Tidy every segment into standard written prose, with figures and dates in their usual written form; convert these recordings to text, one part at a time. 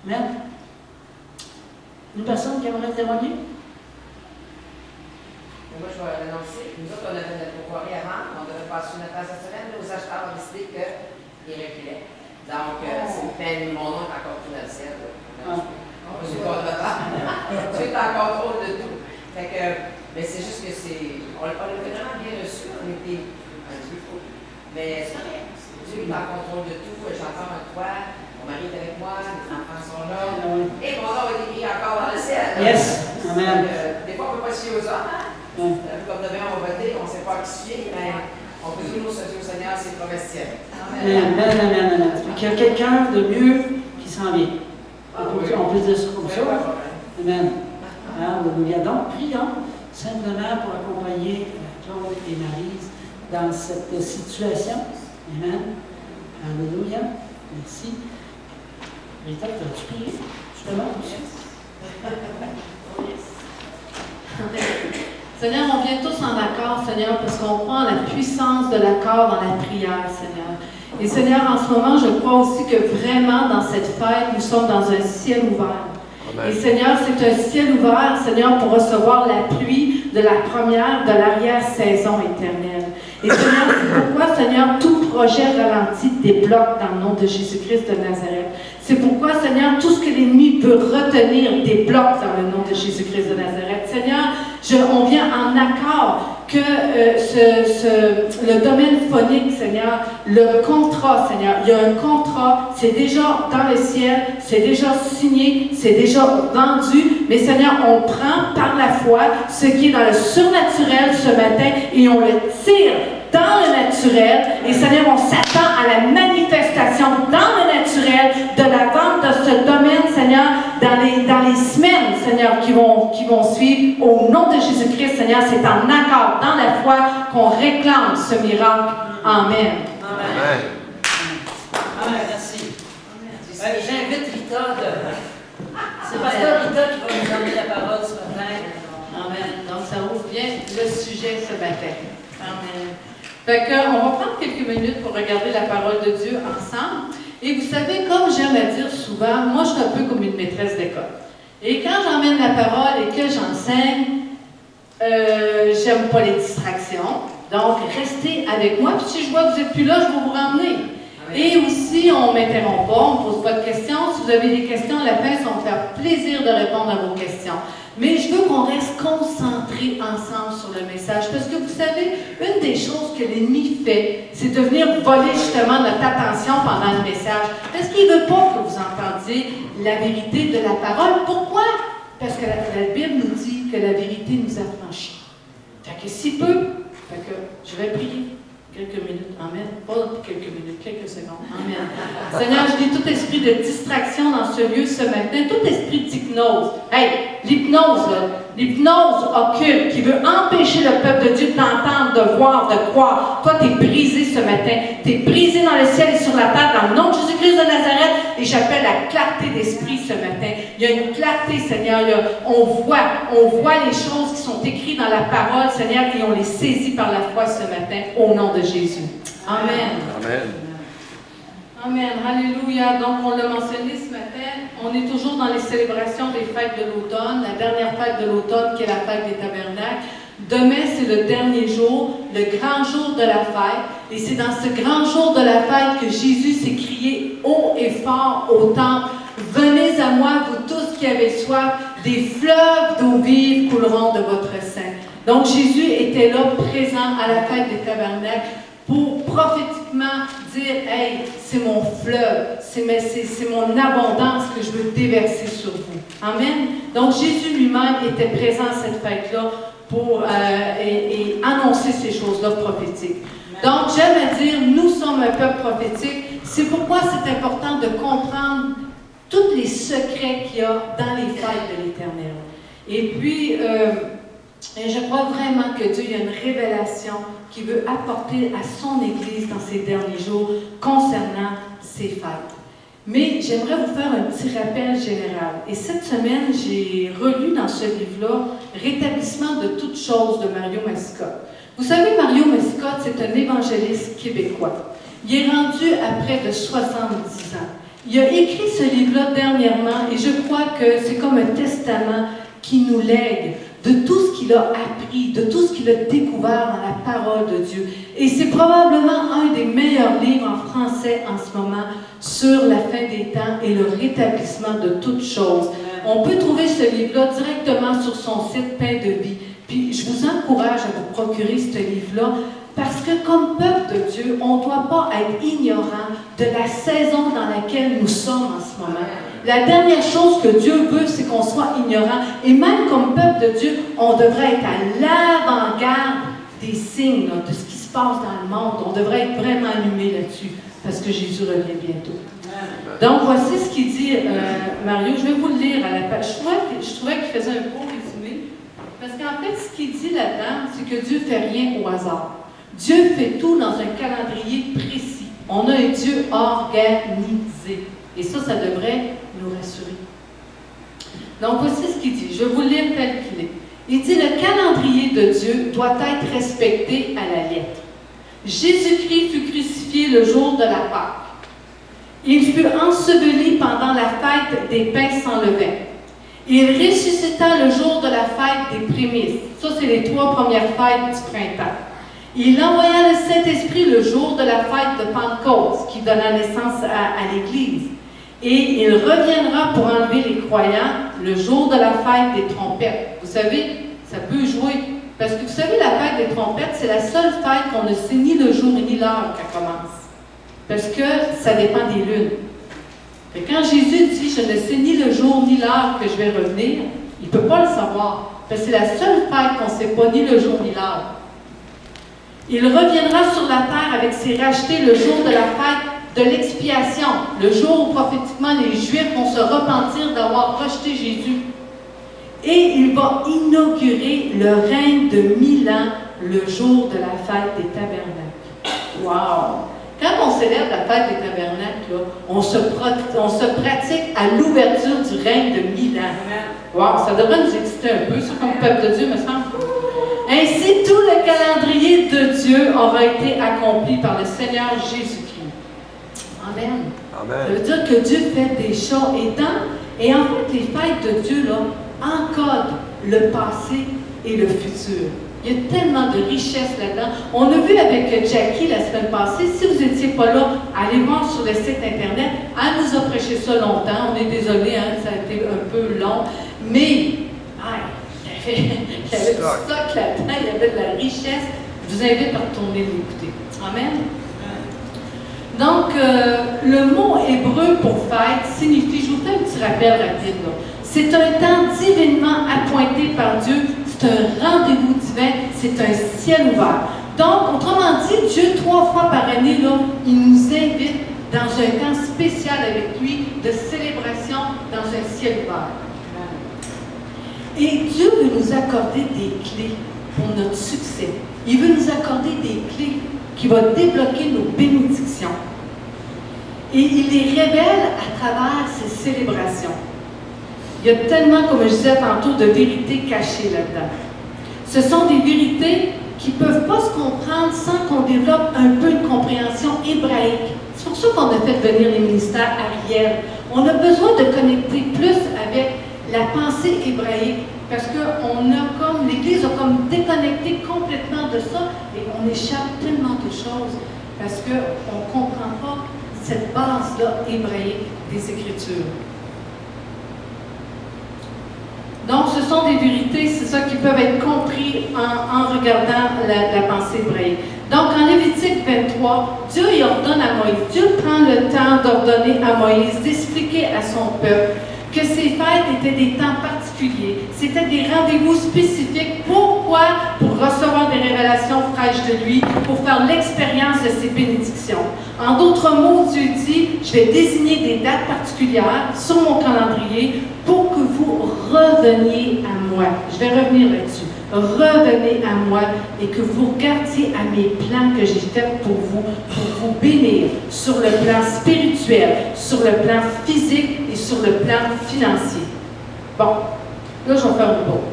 Amen. Une personne qui aimerait témoigner? Moi, je vais l'annoncer. Nous autres, on avait notre pourvoirie avant. On devait passer une phase cette semaine. Nos acheteurs ont décidé qu'ils reculaient. Donc, c'est mon nom est en contrôle de ciel. Je suis pas tu es en contrôle de tout. Fait que, mais c'est juste que on l'a vraiment bien reçu. On était un petit peu fou. Mais c'est rien. Dieu est en contrôle de tout. J'entends un toit. Mon mari est avec moi. Les enfants sont là. Et mon nom est écrit encore dans le ciel. Yes. Amen. Des fois, on ne peut pas se fier aux hommes. Comme demain, on va voter, on ne sait pas qui se fier, mais on peut toujours se fier au Seigneur, c'est promesses ciel. Amen. Amen. Il y a quelqu'un de mieux qui s'en vient. On peut dire ça comme ça. Amen. Alléluia. Donc, prions simplement pour accompagner Claude et Maryse dans cette situation. Amen. Alléluia. Merci. Rita, as-tu prié? Justement, Seigneur, on vient tous en accord, Seigneur, parce qu'on croit en la puissance de l'accord dans la prière, Seigneur. Et Seigneur, en ce moment, je crois aussi que vraiment dans cette fête, nous sommes dans un ciel ouvert. Amen. Et Seigneur, c'est un ciel ouvert, Seigneur, pour recevoir la pluie de la première, de l'arrière-saison éternelle. Et Seigneur, c'est pourquoi, Seigneur, tout projet ralenti débloque dans le nom de Jésus-Christ de Nazareth. C'est pourquoi, Seigneur, tout ce que l'ennemi peut retenir débloque dans le nom de Jésus-Christ de Nazareth. Seigneur, on vient en accord que le domaine phonique, Seigneur, le contrat, Seigneur, il y a un contrat, c'est déjà dans le ciel, c'est déjà signé, c'est déjà vendu, mais Seigneur, on prend par la foi ce qui est dans le surnaturel ce matin et on le tire dans le naturel, et Seigneur, on s'attend à la manifestation dans le naturel de la vente de ce domaine, Seigneur, dans les semaines, Seigneur, qui vont suivre. Au nom de Jésus-Christ, Seigneur, c'est en accord dans la foi qu'on réclame ce miracle. Amen. Amen. Amen. Merci. J'invite Rita c'est Pasteur Rita qui va nous donner la parole ce matin. Amen. Donc, ça ouvre bien le sujet ce matin. Amen. Fait qu'on va prendre quelques minutes pour regarder la parole de Dieu ensemble. Et vous savez, comme j'aime à dire souvent, moi je suis un peu comme une maîtresse d'école. Et quand j'emmène la parole et que j'enseigne, j'aime pas les distractions. Donc, restez avec moi. Puis si je vois que vous n'êtes plus là, je vais vous ramener. Et aussi, on ne m'interrompt pas, on ne pose pas de questions. Si vous avez des questions à la fin, ça va me faire plaisir de répondre à vos questions. Mais je veux qu'on reste concentrés ensemble sur le message. Parce que vous savez, une des choses que l'ennemi fait, c'est de venir voler justement notre attention pendant le message. Parce qu'il ne veut pas que vous entendiez la vérité de la parole. Pourquoi? Parce que la Bible nous dit que la vérité nous affranchit. Fait que si peu, fait que je vais prier. Quelques minutes, amen. Pas quelques minutes, quelques secondes, amen. Seigneur, je dis tout esprit de distraction dans ce lieu ce matin, tout esprit d'hypnose. Hey, l'hypnose occulte qui veut empêcher le peuple de Dieu d'entendre, de voir, de croire. Toi, tu es brisé ce matin. Tu es brisé dans le ciel et sur la terre, dans le nom de Jésus-Christ de Nazareth. Et j'appelle la clarté d'esprit ce matin. Il y a une clarté, Seigneur. On voit les choses qui sont écrites dans la parole, Seigneur, et on les saisit par la foi ce matin, au nom de Jésus. Amen. Amen. Amen. Alléluia. Donc, on l'a mentionné ce matin, on est toujours dans les célébrations des fêtes de l'automne, la dernière fête de l'automne qui est la fête des tabernacles. Demain, c'est le dernier jour, le grand jour de la fête. Et c'est dans ce grand jour de la fête que Jésus s'est crié haut et fort au temple. Venez à moi, vous tous qui avez soif, des fleuves d'eau vive couleront de votre sein. Donc, Jésus était là, présent à la fête des tabernacles, pour prophétiquement dire, hey, c'est mon fleuve, c'est mon abondance que je veux déverser sur vous. Amen. Donc, Jésus lui-même était présent à cette fête-là pour et annoncer ces choses-là prophétiques. Donc, j'aime à dire, nous sommes un peuple prophétique. C'est pourquoi c'est important de comprendre tous les secrets qu'il y a dans les fêtes de l'Éternel. Et puis, je crois vraiment que Dieu, il y a une révélation qu'il veut apporter à son Église dans ces derniers jours concernant ces fêtes. Mais j'aimerais vous faire un petit rappel général. Et cette semaine, j'ai relu dans ce livre-là « Rétablissement de toutes choses » de Mario Mascotte. Vous savez, Mario Mascotte, c'est un évangéliste québécois. Il est rendu à près de 70 ans. Il a écrit ce livre-là dernièrement et je crois que c'est comme un testament qui nous lègue de tout ce qu'il a appris, de tout ce qu'il a découvert dans la parole de Dieu. Et c'est probablement un des meilleurs livres en français en ce moment sur la fin des temps et le rétablissement de toutes choses. On peut trouver ce livre-là directement sur son site Pain de vie. Puis je vous encourage à vous procurer ce livre-là parce que comme peuple de Dieu, on ne doit pas être ignorant de la saison dans laquelle nous sommes en ce moment. La dernière chose que Dieu veut, c'est qu'on soit ignorant. Et même comme peuple de Dieu, on devrait être à l'avant-garde des signes là, de ce qui se passe dans le monde. On devrait être vraiment allumé là-dessus parce que Jésus revient bientôt. Donc, voici ce qu'il dit, Mario. Je vais vous le lire à la page. Je trouvais qu'il faisait un beau résumé. Parce qu'en fait, ce qu'il dit là-dedans, c'est que Dieu ne fait rien au hasard. Dieu fait tout dans un calendrier précis. On a un Dieu organisé. Et ça devrait nous rassurer. Donc, voici ce qu'il dit. Je vais vous le lire tel qu'il est. Il dit, le calendrier de Dieu doit être respecté à la lettre. Jésus-Christ fut crucifié le jour de la Pâque. Il fut enseveli pendant la fête des pains sans levain. Il ressuscita le jour de la fête des prémices. Ça, c'est les 3 premières fêtes du printemps. Il envoya le Saint-Esprit le jour de la fête de Pentecôte, qui donna naissance à l'Église. Et il reviendra pour enlever les croyants le jour de la fête des trompettes. Vous savez, ça peut jouer. Parce que vous savez, la fête des trompettes, c'est la seule fête qu'on ne sait ni le jour ni l'heure qu'elle commence. Parce que ça dépend des lunes. Et quand Jésus dit « Je ne sais ni le jour ni l'heure que je vais revenir », il ne peut pas le savoir. Parce que c'est la seule fête qu'on ne sait pas ni le jour ni l'heure. Il reviendra sur la terre avec ses rachetés le jour de la fête de l'expiation, le jour où prophétiquement les Juifs vont se repentir d'avoir rejeté Jésus. Et il va inaugurer le règne de 1000 ans le jour de la fête des tabernacles. Wow! Quand on célèbre la fête des tabernacles, là, on se pratique à l'ouverture du règne de 1000 ans. Wow! Ça devrait nous exciter un peu, ça, comme peuple de Dieu, me semble. Ainsi, tout le calendrier de Dieu aura été accompli par le Seigneur Jésus-Christ. Amen. Amen. Ça veut dire que Dieu fait des choses et en fait, les fêtes de Dieu là, encodent le passé et le futur. Il y a tellement de richesses là-dedans. On a vu avec Jackie la semaine passée, si vous n'étiez pas là, allez voir sur le site Internet. Elle nous a prêché ça longtemps. On est désolé, hein, ça a été un peu long. Mais, il y avait du stock là-dedans, il y avait de la richesse. Je vous invite à retourner l'écouter. Amen. Donc, le mot hébreu pour fête signifie, je vous fais un petit rappel rapide, là. C'est un temps divinement appointé par Dieu, c'est un rendez-vous divin, c'est un ciel ouvert. Donc, autrement dit, Dieu, 3 fois par année, là, il nous invite dans un temps spécial avec lui de célébration dans un ciel ouvert. Et Dieu veut nous accorder des clés pour notre succès. Il veut nous accorder des clés qui vont débloquer nos bénédictions. Et il les révèle à travers ces célébrations. Il y a tellement, comme je disais tantôt, de vérités cachées là-dedans. Ce sont des vérités qui ne peuvent pas se comprendre sans qu'on développe un peu de compréhension hébraïque. C'est pour ça qu'on a fait venir les ministères Ariel. On a besoin de connecter plus avec la pensée hébraïque parce que l'Église a comme déconnecté complètement de ça et on échappe tellement de choses parce qu'on ne comprend pas cette base-là hébraïque des Écritures. Donc, ce sont des vérités, c'est ça, qui peuvent être compris en regardant la pensée hébraïque. Donc, en Lévitique 23, Dieu y ordonne à Moïse, Dieu prend le temps d'ordonner à Moïse, d'expliquer à son peuple que ces fêtes étaient des temps particuliers, c'était des rendez-vous spécifiques. Pourquoi? Pour recevoir des révélations fraîches de lui, pour faire l'expérience de ses bénédictions. En d'autres mots, Dieu dit, je vais désigner des dates particulières sur mon calendrier pour que vous reveniez à moi. Je vais revenir là-dessus. Revenez à moi et que vous regardiez à mes plans que j'ai faits pour vous bénir sur le plan spirituel, sur le plan physique et sur le plan financier. Bon, là, je vais faire une pause.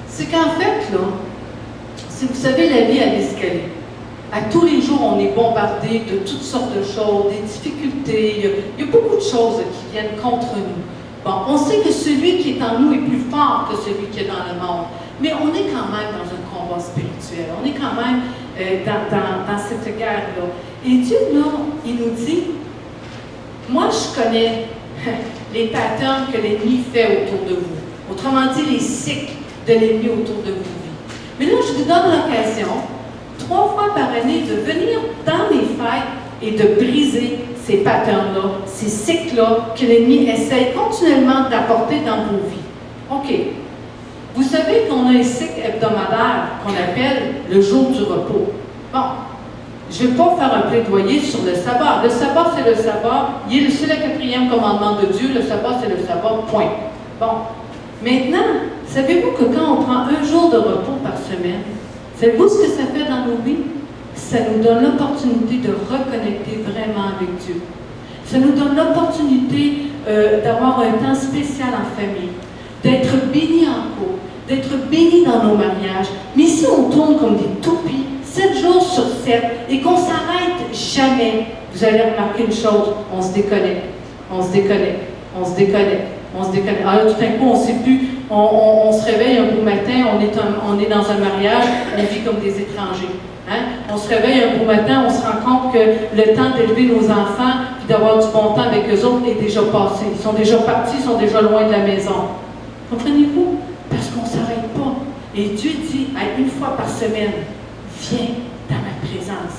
C'est qu'en fait, là, si vous savez, la vie à l'escalier. À tous les jours, on est bombardé de toutes sortes de choses, des difficultés. Il y a beaucoup de choses qui viennent contre nous. Bon, on sait que celui qui est en nous est plus fort que celui qui est dans le monde. Mais on est quand même dans un combat spirituel. On est quand même dans cette guerre-là. Et Dieu, là, il nous dit, moi, je connais les patterns que l'ennemi fait autour de vous. Autrement dit, les cycles de l'ennemi autour de vos vies. Mais là, je vous donne l'occasion, 3 fois par année, de venir dans mes fêtes et de briser ces patterns-là, ces cycles-là que l'ennemi essaie continuellement d'apporter dans vos vies. OK. Vous savez qu'on a un cycle hebdomadaire qu'on appelle le jour du repos. Bon, je ne vais pas faire un plaidoyer sur le sabbat. Le sabbat, c'est le sabbat. C'est le 4e commandement de Dieu. Le sabbat, c'est le sabbat, point. Bon. Maintenant, savez-vous que quand on prend un jour de repos par semaine, savez-vous ce que ça fait dans nos vies? Ça nous donne l'opportunité de reconnecter vraiment avec Dieu. Ça nous donne l'opportunité d'avoir un temps spécial en famille, d'être bénis en couple, d'être bénis dans nos mariages. Mais si on tourne comme des toupies, 7 jours sur 7, et qu'on s'arrête jamais, vous allez remarquer une chose, on se déconnecte, on se déconnecte, on se déconnecte, on se déconnecte. Alors tout d'un coup, on ne sait plus, on se réveille un beau matin, on est dans un mariage, on vit comme des étrangers. Hein? On se réveille un beau matin, on se rend compte que le temps d'élever nos enfants puis d'avoir du bon temps avec eux autres est déjà passé. Ils sont déjà partis, ils sont déjà loin de la maison. Comprenez-vous? Parce qu'on ne s'arrête pas. Et Dieu dit, une fois par semaine, viens dans ma présence.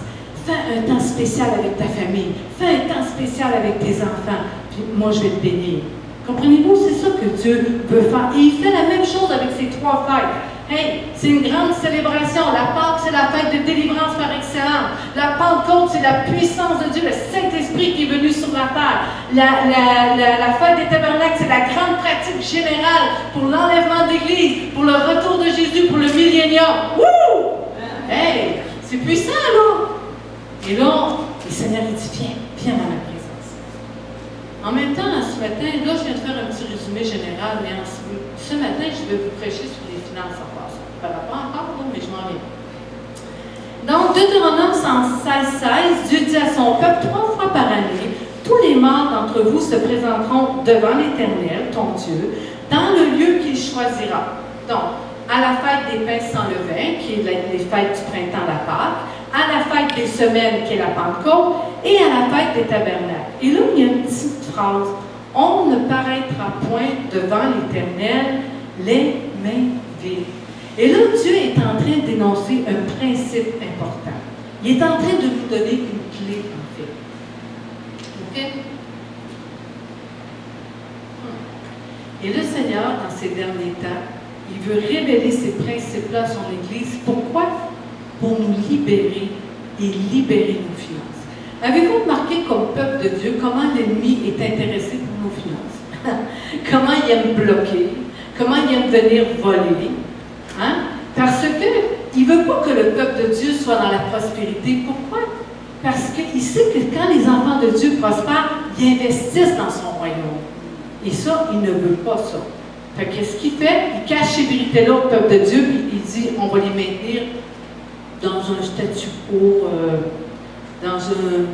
Fais un temps spécial avec ta famille. Fais un temps spécial avec tes enfants. Puis moi, je vais te bénir. Comprenez-vous? C'est ça que Dieu veut faire. Et il fait la même chose avec ces 3 fêtes. Hey, c'est une grande célébration. La Pâque, c'est la fête de délivrance par excellence. La Pentecôte, c'est la puissance de Dieu, le Saint-Esprit qui est venu sur la terre. La fête des tabernacles, c'est la grande pratique générale pour l'enlèvement de l'Église, pour le retour de Jésus, pour le millénium. Wouh! Hey, c'est puissant, là! Et là, le Seigneur il dit, viens dans ma présence. En même temps, ce matin, là, je viens de faire un petit résumé général, mais ce matin, je vais vous prêcher sur les finances en passant. Pas encore, mais je m'en viens. Donc, Deutéronome 16, Dieu dit à son peuple 3 fois par année, tous les morts d'entre vous se présenteront devant l'Éternel, ton Dieu, dans le lieu qu'il choisira. Donc, à la fête des pains sans levain, qui est les fêtes du printemps, la Pâque, à la fête des semaines, qui est la Pentecôte, et à la fête des tabernacles. Et là, il y a une petite phrase. On ne paraîtra point devant l'Éternel les mains vides. Et là, Dieu est en train d'énoncer un principe important. Il est en train de nous donner une clé, en fait. OK? Et le Seigneur, dans ces derniers temps, il veut révéler ces principes-là à son Église. Pourquoi? Pour nous libérer et libérer nos finances. Avez-vous remarqué comme peuple de Dieu comment l'ennemi est intéressé pour nos finances? Comment il aime bloquer? Comment il aime venir voler? Hein? Parce qu'il ne veut pas que le peuple de Dieu soit dans la prospérité. Pourquoi? Parce qu'il sait que quand les enfants de Dieu prospèrent, ils investissent dans son royaume. Et ça, il ne veut pas ça. Fait qu'est-ce qu'il fait? Il cache ces vérités-là au peuple de Dieu, puis il dit, on va les maintenir dans un statu quo, dans une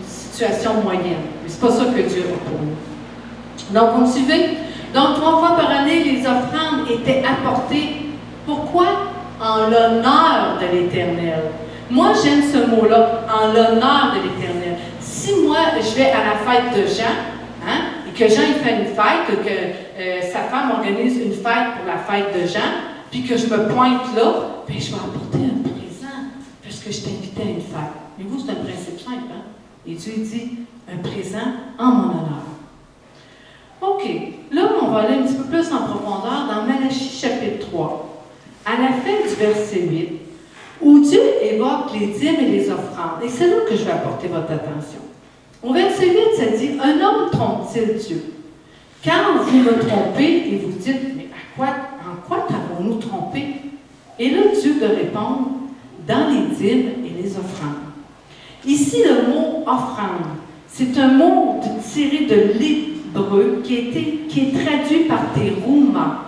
situation moyenne. Mais ce n'est pas ça que Dieu a pour nous. Donc, vous me suivez? Donc, 3 fois par année, les offrandes étaient apportées. Pourquoi? En l'honneur de l'Éternel. Moi, j'aime ce mot-là, en l'honneur de l'Éternel. Si moi, je vais à la fête de Jean, hein, et que Jean il fait une fête, que sa femme organise une fête pour la fête de Jean, puis que je me pointe là, bien, je vais apporter un présent, parce que je t'invitais à une fête. Mais vous, c'est un principe simple, hein? Et Dieu dit, un présent en mon honneur. OK. Là, on va aller un petit peu plus en profondeur dans Malachie chapitre 3. À la fin du verset 8, où Dieu évoque les dîmes et les offrandes. Et c'est là que je vais apporter votre attention. Au verset 8, ça dit, « Un homme trompe-t-il Dieu? Quand vous me trompez et vous dites, mais en quoi t'avons-nous trompé? » Et là, Dieu de répondre, « Dans les dîmes et les offrandes. » Ici, le mot « offrande », c'est un mot tiré de l'hébreu qui est traduit par terouma.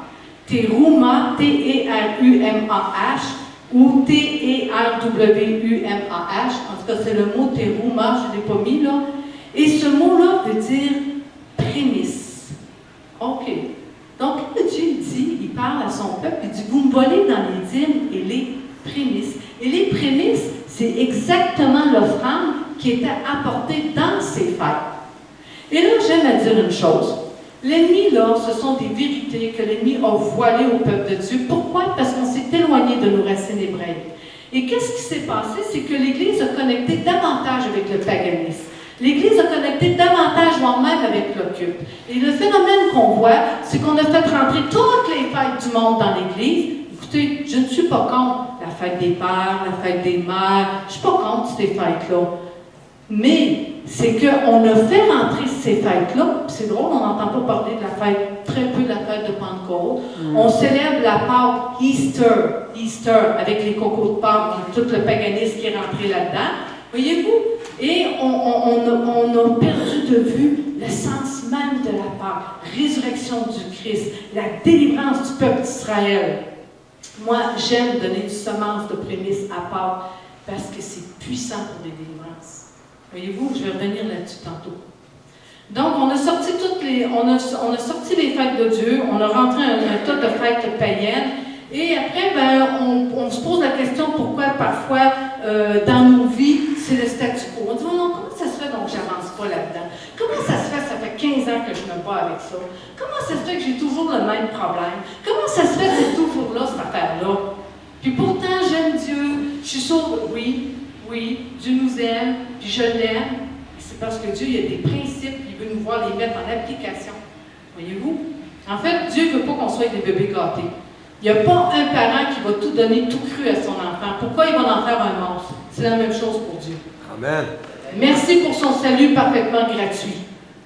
Terouma, T-E-R-U-M-A-H, ou T-E-R-W-U-M-A-H, en tout cas c'est le mot teruma, je ne l'ai pas mis là, et ce mot-là veut dire prémisse. OK. Donc, là, Dieu dit, il parle à son peuple, il dit, vous me volez dans les dîmes et les prémices. Et les prémices, c'est exactement l'offrande qui était apportée dans ces fêtes. Et là, j'aime à dire une chose. L'ennemi, là, ce sont des vérités que l'ennemi a voilées au peuple de Dieu. Pourquoi? Parce qu'on s'est éloigné de nos racines hébraïques. Et qu'est-ce qui s'est passé? C'est que l'Église a connecté davantage avec le paganisme. L'Église a connecté davantage même avec l'occulte. Et le phénomène qu'on voit, c'est qu'on a fait rentrer toutes les fêtes du monde dans l'Église. Écoutez, je ne suis pas contre la fête des pères, la fête des mères, je ne suis pas contre ces fêtes-là. Mais c'est qu'on a fait rentrer ces fêtes-là, c'est drôle, on n'entend pas parler de la fête, très peu de la fête de Pentecôte. On célèbre la Pâque Easter, avec les cocos de Pâques et tout le paganisme qui est rentré là-dedans. Voyez-vous? Et on a perdu de vue le sens même de la Pâque, résurrection du Christ, la délivrance du peuple d'Israël. Moi, j'aime donner une semence de prémices à Pâques parce que c'est puissant pour les délivrances. Voyez-vous, je vais revenir là-dessus tantôt. Donc, on a sorti on a sorti les fêtes de Dieu, on a rentré un tas de fêtes païennes, et après, on se pose la question pourquoi parfois, dans nos vies, c'est le statu quo. On dit, non, comment ça se fait donc que j'avance pas là-dedans? Comment ça se fait, ça fait 15 ans que je me bats avec ça? Comment ça se fait que j'ai toujours le même problème? Comment ça se fait que c'est toujours là, cette affaire-là? Puis pourtant, j'aime Dieu, je suis sauvée, oui, Dieu nous aime, puis je l'aime. C'est parce que Dieu, il y a des principes, il veut nous voir les mettre en application. Voyez-vous? En fait, Dieu ne veut pas qu'on soit des bébés gâtés. Il n'y a pas un parent qui va tout donner, tout cru à son enfant. Pourquoi il va en faire un monstre? C'est la même chose pour Dieu. Amen. Merci pour son salut parfaitement gratuit.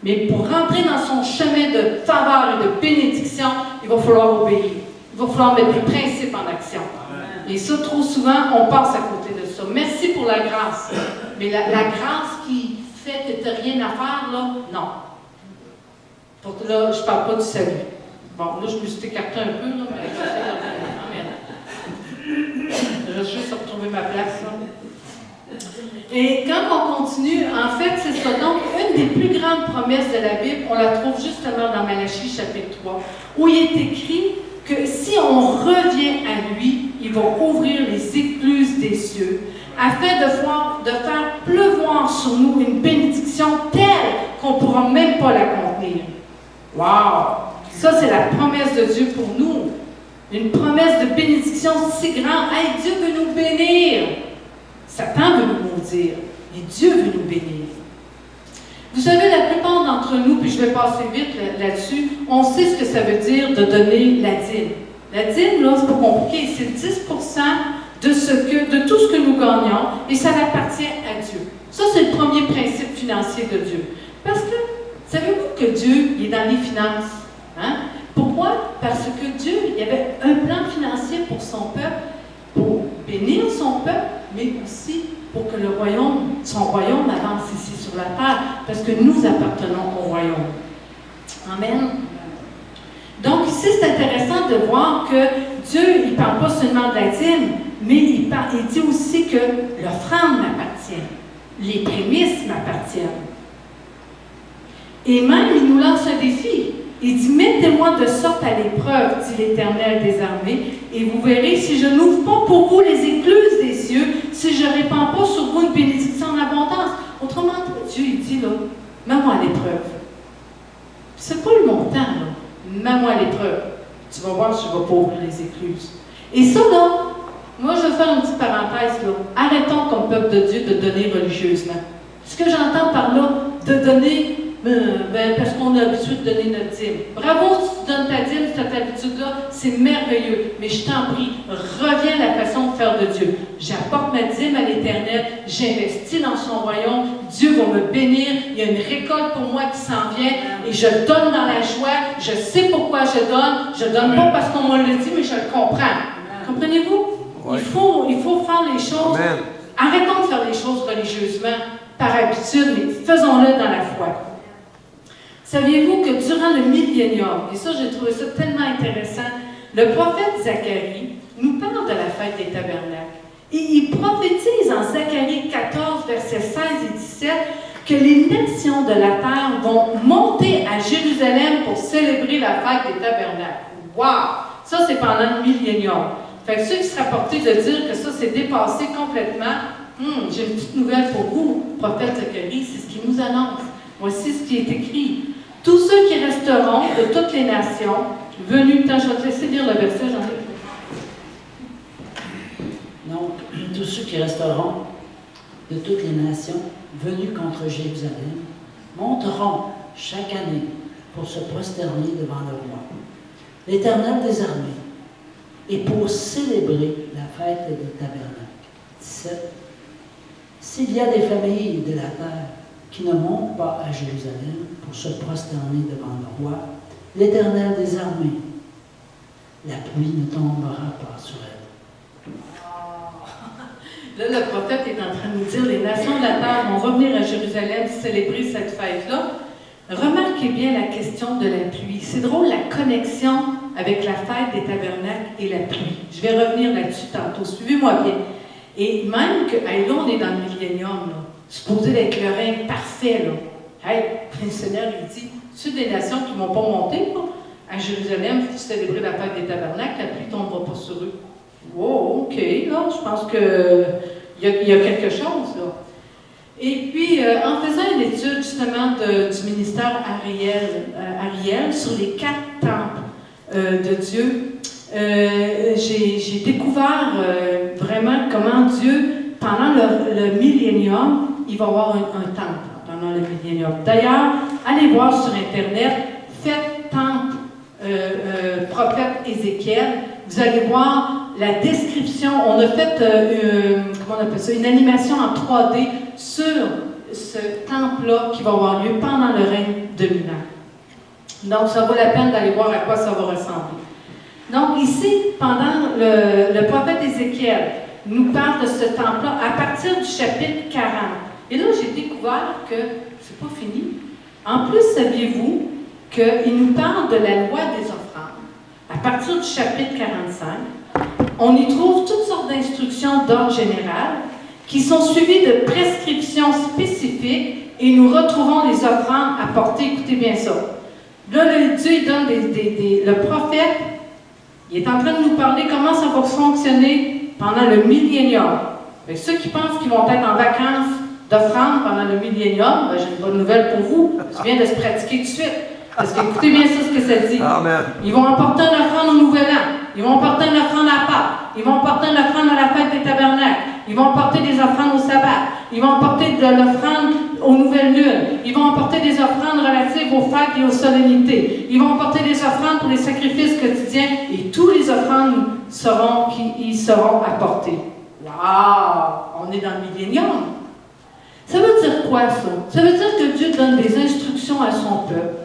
Mais pour rentrer dans son chemin de faveur et de bénédiction, il va falloir obéir. Il va falloir mettre les principes en action. Et ça, trop souvent, on passe à côté de ça. Merci pour la grâce. Mais la grâce qui fait que tu n'as rien à faire, là, non. Là, je ne parle pas du salut. Bon, là, je me suis écartée un peu, là, mais je vais juste retrouver ma place, là. Et quand on continue, en fait, c'est ça. Donc, une des plus grandes promesses de la Bible, on la trouve justement dans Malachie, chapitre 3, où il est écrit que si on revient à lui, il va ouvrir les écluses des cieux, afin de faire pleuvoir sur nous une bénédiction telle qu'on ne pourra même pas la contenir. Wow! Ça, c'est la promesse de Dieu pour nous. Une promesse de bénédiction si grande. Hey, Dieu veut nous bénir. Satan veut nous maudire. Mais Dieu veut nous bénir. Vous savez, la plupart d'entre nous, puis je vais passer vite là-dessus, on sait ce que ça veut dire de donner la dîme. La dîme, là, c'est pas compliqué. C'est 10% de tout ce que nous gagnons, et ça appartient à Dieu. Ça, c'est le premier principe financier de Dieu. Parce que, savez-vous que Dieu, il est dans les finances? Hein? Pourquoi? Parce que Dieu, il y avait un plan financier pour son peuple, pour bénir son peuple, mais aussi pour que son royaume avance ici sur la terre, parce que nous appartenons au royaume. Amen. Donc ici, c'est intéressant de voir que Dieu, il ne parle pas seulement de la dîme, mais il dit aussi que l'offrande m'appartient, les prémices m'appartiennent. Et même, il nous lance un défi. Il dit, mettez-moi de sorte à l'épreuve, dit l'Éternel des armées, et vous verrez si je n'ouvre pas pour vous les écluses des cieux, si je ne répands pas sur vous une bénédiction en abondance. Autrement dit, Dieu, il dit, là, mets-moi à l'épreuve. C'est pas le montant, là. Mets-moi à l'épreuve. Tu vas voir si je ne vais pas ouvrir les écluses. Et ça, là, moi, je vais faire une petite parenthèse, là. Arrêtons, comme peuple de Dieu, de donner religieusement. Ce que j'entends par là, de donner parce qu'on a l'habitude de donner notre dîme. Bravo si tu donnes ta dîme, cette habitude-là, c'est merveilleux. Mais je t'en prie, reviens à la façon de faire de Dieu. J'apporte ma dîme à l'Éternel, j'investis dans son royaume, Dieu va me bénir, il y a une récolte pour moi qui s'en vient, et je donne dans la joie, je sais pourquoi je donne pas parce qu'on me le dit, mais je le comprends. Comprenez-vous? Ouais. Il faut faire les choses. Amen. Arrêtons de faire les choses religieusement, par habitude, mais faisons-le dans la foi. Saviez-vous que durant le millénium, et ça j'ai trouvé ça tellement intéressant, le prophète Zacharie, nous parle de la fête des tabernacles. Et il prophétise en Zacharie 14, versets 16 et 17, que les nations de la terre vont monter à Jérusalem pour célébrer la fête des tabernacles. Wow! Ça, c'est pendant le millénium. Fait que ceux qui seraient portés de dire que ça s'est dépassé complètement, j'ai une petite nouvelle pour vous, prophète Zacharie, c'est ce qu'il nous annonce. Voici ce qui est écrit. Tous ceux qui resteront de toutes les nations, venus, je vais te laisser lire le verset, j'en ai. Donc, tous ceux qui resteront de toutes les nations, venus contre Jérusalem, monteront chaque année pour se prosterner devant le roi, l'Éternel des armées, et pour célébrer la fête des tabernacles. 17. S'il y a des familles de la terre qui ne montent pas à Jérusalem pour se prosterner devant le roi, l'Éternel des armées, la pluie ne tombera pas sur elle. Là, le prophète est en train de nous dire, les nations de la terre vont revenir à Jérusalem célébrer cette fête-là. Remarquez bien la question de la pluie. C'est drôle, la connexion avec la fête des tabernacles et la pluie. Je vais revenir là-dessus tantôt. Suivez-moi bien. Et même que, hey, là, on est dans le millénium, là. Supposé d'être le règne parfait, là. Hey, le Seigneur, il dit, ceux des nations qui ne vont pas monter, là, à Jérusalem pour célébrer la fête des tabernacles, la pluie ne tombera pas sur eux. Wow, OK, là, je pense qu'il y a quelque chose, là. Et puis, en faisant une étude, justement, du ministère Ariel sur les 4 temples de Dieu, j'ai découvert vraiment comment Dieu, pendant le millénium, il va y avoir un temple pendant le millénium. D'ailleurs, allez voir sur Internet, faites temple prophète Ézéchiel, vous allez voir la description. On a fait comment on appelle ça, une animation en 3D sur ce temple-là qui va avoir lieu pendant le règne de 1000 ans. Donc, ça vaut la peine d'aller voir à quoi ça va ressembler. Donc, ici, pendant le prophète Ézéchiel nous parle de ce temple-là à partir du chapitre 40. Et là, j'ai découvert que c'est pas fini. En plus, saviez-vous qu'il nous parle de la loi des offrandes. À partir du chapitre 45, on y trouve toutes sortes d'instructions d'ordre général qui sont suivies de prescriptions spécifiques et nous retrouvons les offrandes apportées. Écoutez bien ça. Là, Dieu il donne le prophète, il est en train de nous parler comment ça va fonctionner pendant le millénium. Ceux qui pensent qu'ils vont être en vacances d'offrandes pendant le millénium, j'ai une bonne nouvelle pour vous. Ça vient de se pratiquer tout de suite. Parce que écoutez bien ça, ce que ça dit. Amen. Ils vont emporter une offrande au Nouvel An. Ils vont emporter une offrande à Pâques. Ils vont emporter une offrande à la fête des tabernacles. Ils vont emporter des offrandes au sabbat. Ils vont emporter de l'offrande aux nouvelles lunes. Ils vont emporter des offrandes relatives aux fêtes et aux solennités. Ils vont emporter des offrandes pour les sacrifices quotidiens. Et tous les offrandes qui seront apportées. Waouh! On est dans le millénium. Ça veut dire quoi, ça? Ça veut dire que Dieu donne des instructions à son peuple.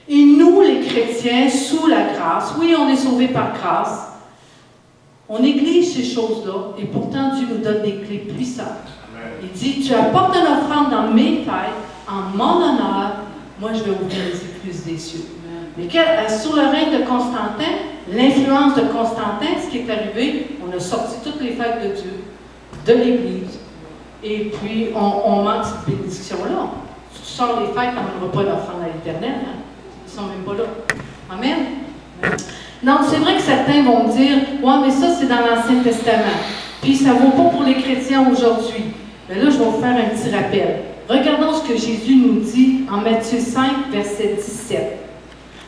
Et nous, les chrétiens, sous la grâce, oui, on est sauvés par grâce, on néglige ces choses-là, et pourtant Dieu nous donne des clés puissantes. Il dit, tu apportes une offrande dans mes fêtes, en mon honneur, moi je vais ouvrir les écluses des cieux. Mais sur le règne de Constantin, l'influence de Constantin, ce qui est arrivé, on a sorti toutes les fêtes de Dieu, de l'Église, et puis on manque cette bénédiction-là. Si tu sors les fêtes, tu n'amèneras pas d'offrande à l'Éternel, hein? Ils ne sont même pas là. Amen? Donc, c'est vrai que certains vont dire, ouais, mais ça, c'est dans l'Ancien Testament. Puis, ça ne vaut pas pour les chrétiens aujourd'hui. Mais là, je vais vous faire un petit rappel. Regardons ce que Jésus nous dit en Matthieu 5, verset 17.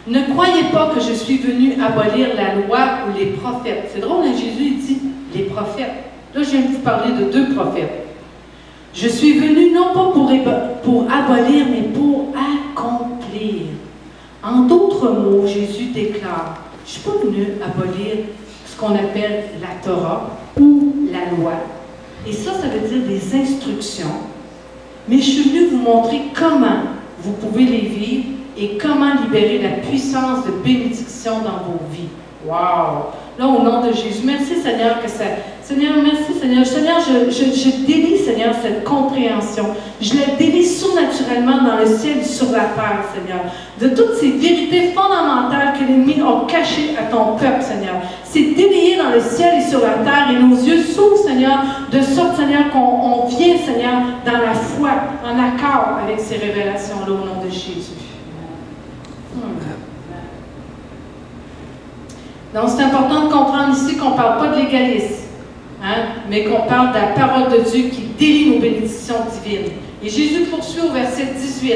Ne croyez pas que je suis venu abolir la loi ou les prophètes. C'est drôle, hein? Jésus il dit les prophètes. Là, je viens de vous parler de 2 prophètes. Je suis venu non pas pour abolir, mais pour accomplir. En d'autres mots, Jésus déclare, je ne suis pas venu abolir ce qu'on appelle la Torah ou la loi. Et ça veut dire des instructions. Mais je suis venu vous montrer comment vous pouvez les vivre et comment libérer la puissance de bénédiction dans vos vies. Wow! Là, au nom de Jésus, merci Seigneur que ça... Seigneur, merci Seigneur. Seigneur, je délie, Seigneur, cette compréhension. Je la délie surnaturellement dans le ciel et sur la terre, Seigneur. De toutes ces vérités fondamentales que l'ennemi a caché à ton peuple, Seigneur. C'est délié dans le ciel et sur la terre, et nos yeux s'ouvrent, Seigneur, de sorte, Seigneur, qu'on vient, Seigneur, dans la foi, en accord avec ces révélations-là au nom de Jésus. Donc, c'est important de comprendre ici qu'on ne parle pas de légalisme, mais qu'on parle de la parole de Dieu qui délie nos bénédictions divines. Et Jésus poursuit au verset 18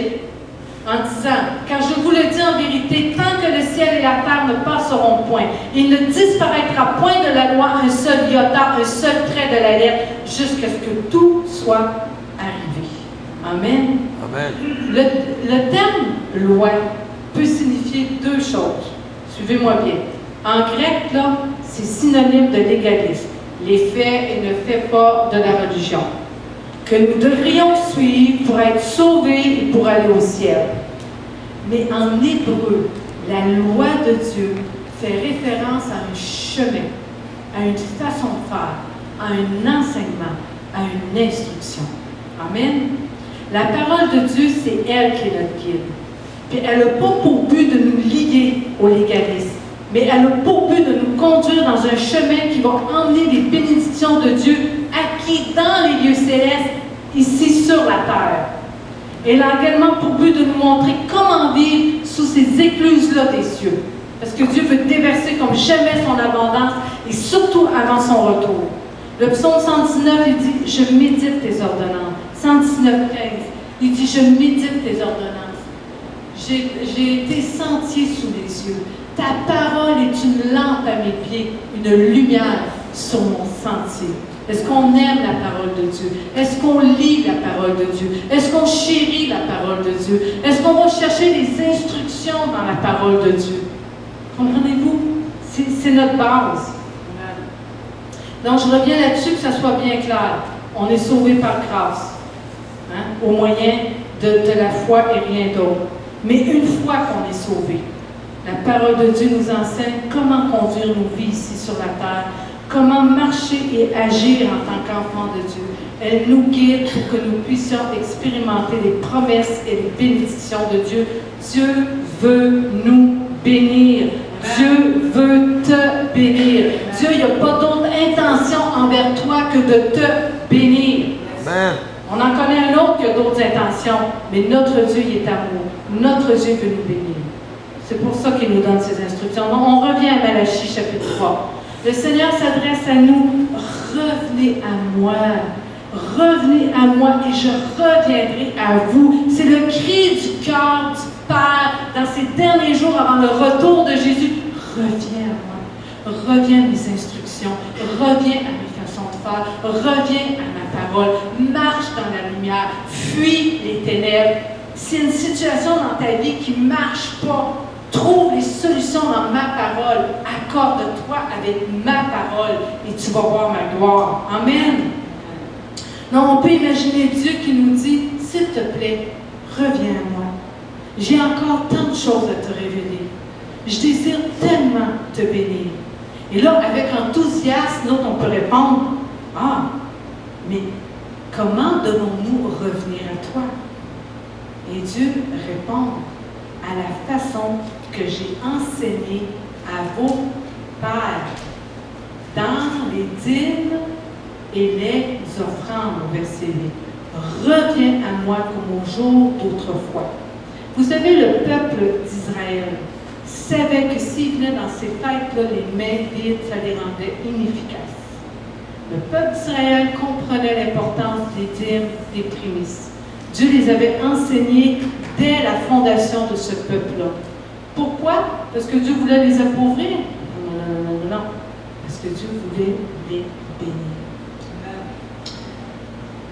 en disant, « Car je vous le dis en vérité, tant que le ciel et la terre ne passeront point, il ne disparaîtra point de la loi un seul iota, un seul trait de la lettre, jusqu'à ce que tout soit arrivé. » Amen. Amen. Le terme « loi » peut signifier deux choses. Suivez-moi bien. En grec, là, c'est synonyme de légalisme. Les faits et ne fait pas de la religion. Que nous devrions suivre pour être sauvés et pour aller au ciel. Mais en hébreu, la loi de Dieu fait référence à un chemin, à une façon de faire, à un enseignement, à une instruction. Amen. La parole de Dieu, c'est elle qui est notre guide. Puis elle n'a pas pour but de nous lier au légalisme. Mais elle a pour but de nous conduire dans un chemin qui va emmener les bénédictions de Dieu acquis dans les lieux célestes, ici sur la terre. Elle a également pour but de nous montrer comment vivre sous ces écluses-là des cieux. Parce que Dieu veut déverser comme jamais son abondance, et surtout avant son retour. Le psaume 119, il dit « Je médite tes ordonnances ». 119, 15, il dit « Je médite tes ordonnances ». J'ai été sentier sous les yeux. Ta parole est une lampe à mes pieds, une lumière sur mon sentier. Est-ce qu'on aime la parole de Dieu? Est-ce qu'on lit la parole de Dieu? Est-ce qu'on chérit la parole de Dieu? Est-ce qu'on va chercher les instructions dans la parole de Dieu? Comprenez-vous? C'est notre base. Donc, je reviens là-dessus, que ça soit bien clair. On est sauvé par grâce, au moyen de la foi et rien d'autre. Mais une fois qu'on est sauvé, la parole de Dieu nous enseigne comment conduire nos vies ici sur la terre, comment marcher et agir en tant qu'enfants de Dieu. Elle nous guide pour que nous puissions expérimenter les promesses et les bénédictions de Dieu. Dieu veut nous bénir. Dieu veut te bénir. Dieu, il n'y a pas d'autre intention envers toi que de te bénir. Amen. On en connaît un autre qui a d'autres intentions, mais notre Dieu, il est amour. Notre Dieu veut nous bénir. C'est pour ça qu'il nous donne ces instructions. Donc, on revient à Malachie, chapitre 3. Le Seigneur s'adresse à nous. Revenez à moi. Revenez à moi et je reviendrai à vous. C'est le cri du cœur du Père dans ces derniers jours avant le retour de Jésus. Reviens à moi. Reviens à mes instructions. Reviens à mes façons de faire. Reviens à ma parole. Marche dans la lumière. Fuis les ténèbres. C'est une situation dans ta vie qui ne marche pas. Trouve les solutions dans ma parole. Accorde-toi avec ma parole et tu vas voir ma gloire. Amen. Non, on peut imaginer Dieu qui nous dit, s'il te plaît, reviens à moi. J'ai encore tant de choses à te révéler. Je désire tellement te bénir. Et là, avec enthousiasme, on peut répondre, ah, mais comment devons-nous revenir à toi? Et Dieu répond, à la façon que j'ai enseigné à vos pères, dans les dîmes et les offrandes, au verset 8. Reviens à moi comme au jour d'autrefois. Vous savez, le peuple d'Israël savait que s'ils venaient dans ces fêtes-là, les mains vides, ça les rendait inefficaces. Le peuple d'Israël comprenait l'importance des dîmes, des prémices. Dieu les avait enseignés dès la fondation de ce peuple-là. Pourquoi? Parce que Dieu voulait les appauvrir? Non. Parce que Dieu voulait les bénir.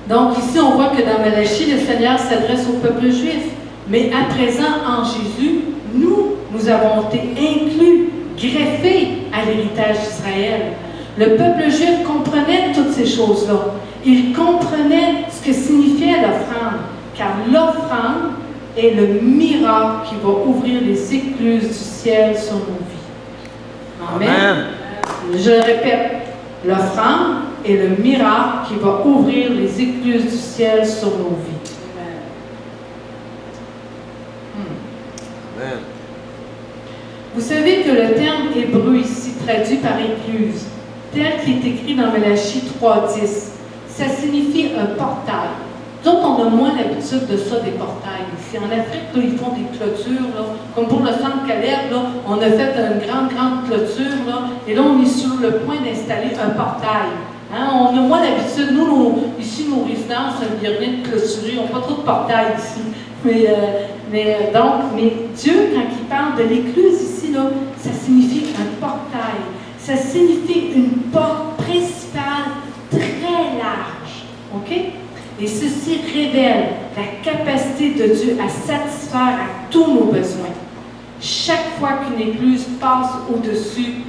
Donc ici, on voit que dans Malachie, le Seigneur s'adresse au peuple juif. Mais à présent, en Jésus, nous avons été inclus, greffés à l'héritage d'Israël. Le peuple juif comprenait toutes ces choses-là. Il comprenait ce que signifiait l'offrande, car l'offrande est le miracle qui va ouvrir les écluses du ciel sur nos vies. Amen. Amen. Je le répète, l'offrande est le miracle qui va ouvrir les écluses du ciel sur nos vies. Amen. Vous savez que le terme hébreu ici, traduit par écluse, tel qu'il est écrit dans Malachie 3.10, ça signifie un portail. Donc, on a moins l'habitude de ça, des portails. Ici, en Afrique, là, ils font des clôtures, là, comme pour le centre Caleb, là, on a fait une grande clôture, là, et là, on est sur le point d'installer un portail. Hein, on a moins l'habitude, nous, ici, nos résidences, il n'y a rien de clôturé, on n'a pas trop de portails ici. Mais Dieu, quand il parle de l'écluse ici, là, ça signifie un portail. Ça signifie une porte principale très large. OK? Et ceci révèle la capacité de Dieu à satisfaire à tous nos besoins. Chaque fois qu'une écluse passe au-dessus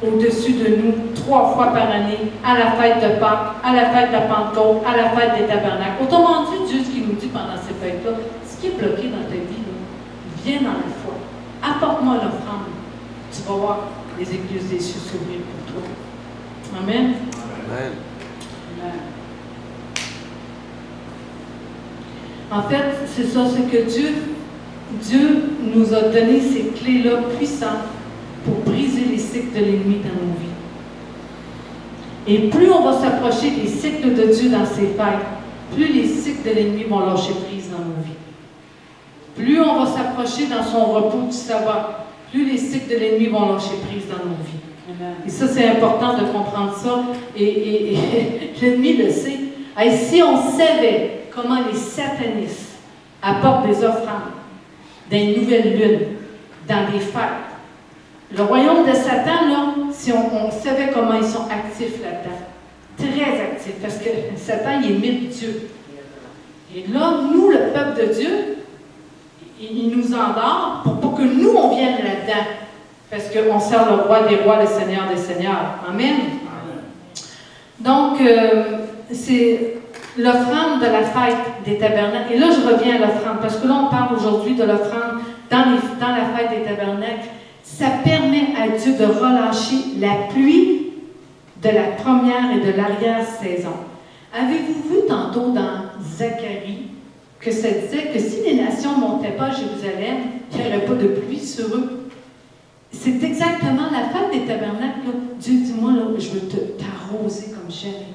de nous, 3 fois par année, à la fête de Pâques, à la fête de la Pentecôte, à la fête des Tabernacles. Autrement dit, Dieu, ce qu'il nous dit pendant ces fêtes-là, ce qui est bloqué dans ta vie, là, viens dans la foi. Apporte-moi l'offrande. Tu vas voir les églises des cieux s'ouvrir pour toi. Amen. Amen. Amen. En fait, c'est ça, c'est que Dieu nous a donné ces clés-là puissantes pour briser les cycles de l'ennemi dans nos vies. Et plus on va s'approcher des cycles de Dieu dans ces fêtes, plus les cycles de l'ennemi vont lâcher prise dans nos vies. Plus on va s'approcher dans son repos du sabbat, plus les cycles de l'ennemi vont lâcher prise dans nos vies. Amen. Et ça, c'est important de comprendre ça. Et l'ennemi le sait. Et si on savait comment les satanistes apportent des offrandes dans une nouvelle lune, dans des fêtes, le royaume de Satan, là, si on savait comment ils sont actifs là-dedans, très actifs, parce que Satan, il imite Dieu. Et là, nous, le peuple de Dieu, il nous endort pour pas que nous, on vienne là-dedans. Parce qu'on sert le roi des rois, le Seigneur des seigneurs. Amen. Donc, c'est l'offrande de la fête des tabernacles. Et là, je reviens à l'offrande, parce que là, on parle aujourd'hui de l'offrande dans la fête des tabernacles. Ça permet à Dieu de relâcher la pluie de la première et de l'arrière-saison. Avez-vous vu tantôt dans Zacharie que ça disait que si les nations ne montaient pas à Jérusalem, il n'y aurait pas de pluie sur eux? C'est exactement la fête des tabernacles. Là. Dieu dit, moi, là, je veux t'arroser comme jamais.